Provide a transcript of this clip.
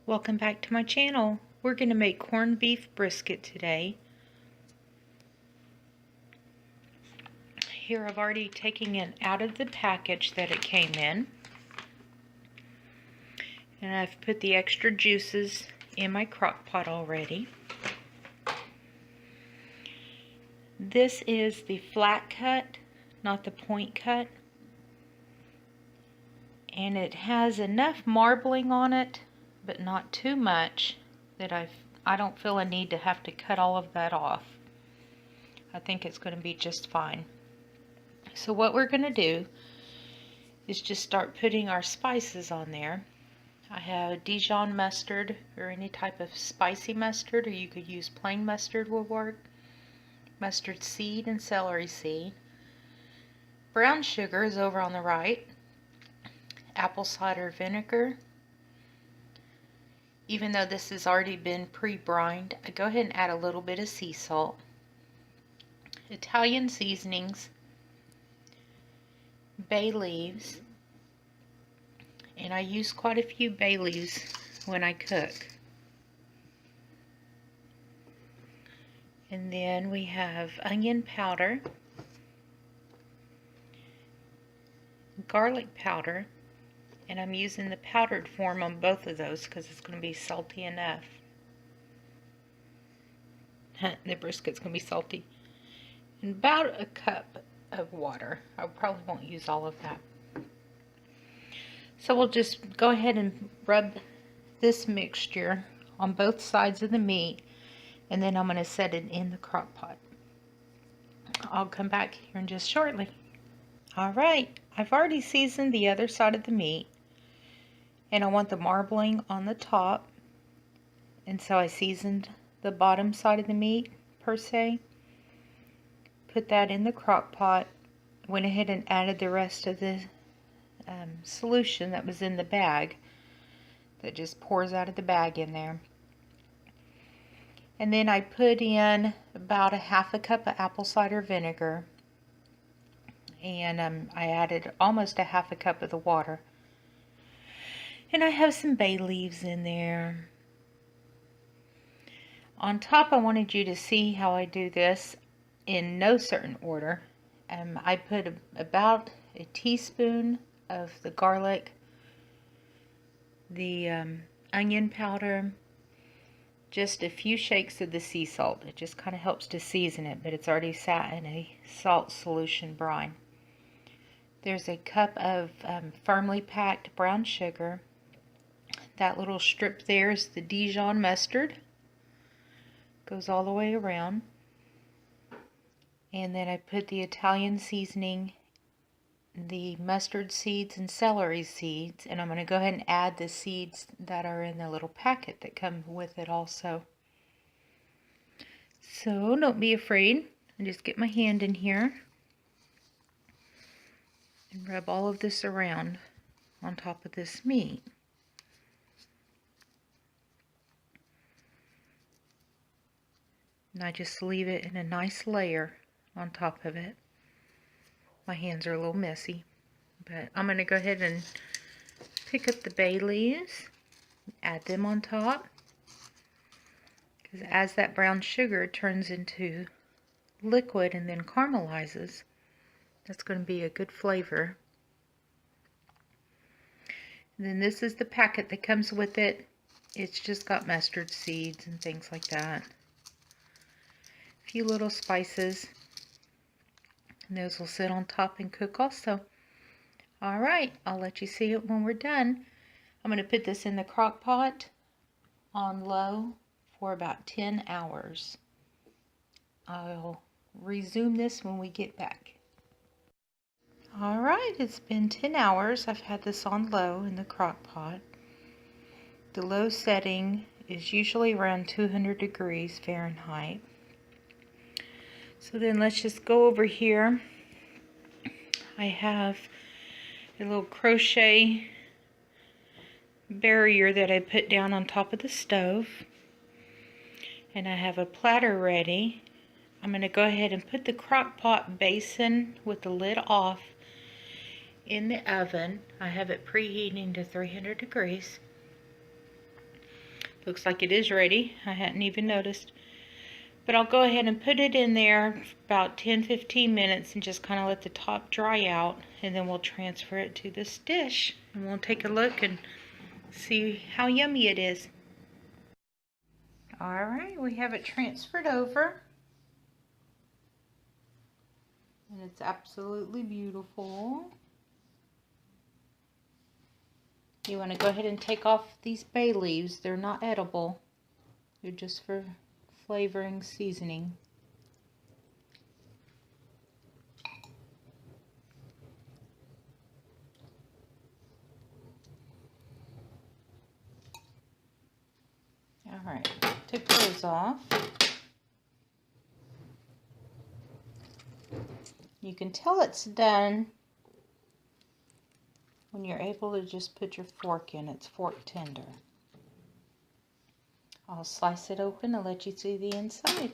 Welcome back to my channel. We're going to make corned beef brisket today. Here I've already taken it out of the package that it came in. And I've put the extra juices in my crock pot already. This is the flat cut, not the point cut. And it has enough marbling on it, but not too much that I don't feel a need to have to cut all of that off. I think it's going to be just fine. So what we're going to do is just start putting our spices on there. I have Dijon mustard or any type of spicy mustard, or you could use plain mustard will work. Mustard seed and celery seed. Brown sugar is over on the right. Apple cider vinegar. Even though this has already been pre-brined, I go ahead and add a little bit of sea salt. Italian seasonings. Bay leaves. And I use quite a few bay leaves when I cook. And then we have onion powder, garlic powder, and I'm using the powdered form on both of those because it's going to be salty enough. The brisket's going to be salty. And about a cup of water. I probably won't use all of that. So we'll just go ahead and rub this mixture on both sides of the meat, and then I'm going to set it in the crock pot. I'll come back here in just shortly. Alright, I've already seasoned the other side of the meat, and I want the marbling on the top, and so I seasoned the bottom side of the meat per se. Put that in the crock pot, went ahead and added the rest of the solution that was in the bag that just pours out of the bag in there. And then I put in about a half a cup of apple cider vinegar, and I added almost a half a cup of the water. And I have some bay leaves in there. On top, I wanted you to see how I do this in no certain order. I put about a teaspoon of the garlic, the onion powder, just a few shakes of the sea salt. It just kind of helps to season it, but it's already sat in a salt solution brine. There's a cup of firmly packed brown sugar. That little strip there is the Dijon mustard. Goes all the way around. And then I put the Italian seasoning, the mustard seeds and celery seeds, and I'm going to go ahead and add the seeds that are in the little packet that come with it also. So don't be afraid. I just get my hand in here and rub all of this around on top of this meat. And I just leave it in a nice layer on top of it. My hands are a little messy, but I'm going to go ahead and pick up the bay leaves, add them on top, because as that brown sugar turns into liquid and then caramelizes, that's going to be a good flavor. And then this is the packet that comes with it. It's just got mustard seeds and things like that. A few little spices. And those will sit on top and cook also. Alright, I'll let you see it when we're done. I'm going to put this in the crock pot on low for about 10 hours. I'll resume this when we get back. Alright, it's been 10 hours. I've had this on low in the crock pot. The low setting is usually around 200 degrees Fahrenheit. So then let's just go over here. I have a little crochet barrier that I put down on top of the stove. And I have a platter ready. I'm going to go ahead and put the crock pot basin with the lid off in the oven. I have it preheating to 300 degrees. Looks like it is ready. I hadn't even noticed. But I'll go ahead and put it in there for about 10-15 minutes and just kind of let the top dry out, and then we'll transfer it to this dish and we'll take a look and see how yummy it is. Alright, we have it transferred over and it's absolutely beautiful. You want to go ahead and take off these bay leaves. They're not edible. They're just for flavoring, seasoning. Alright, took those off. You can tell it's done when you're able to just put your fork in. It's fork tender. I'll slice it open and let you see the inside.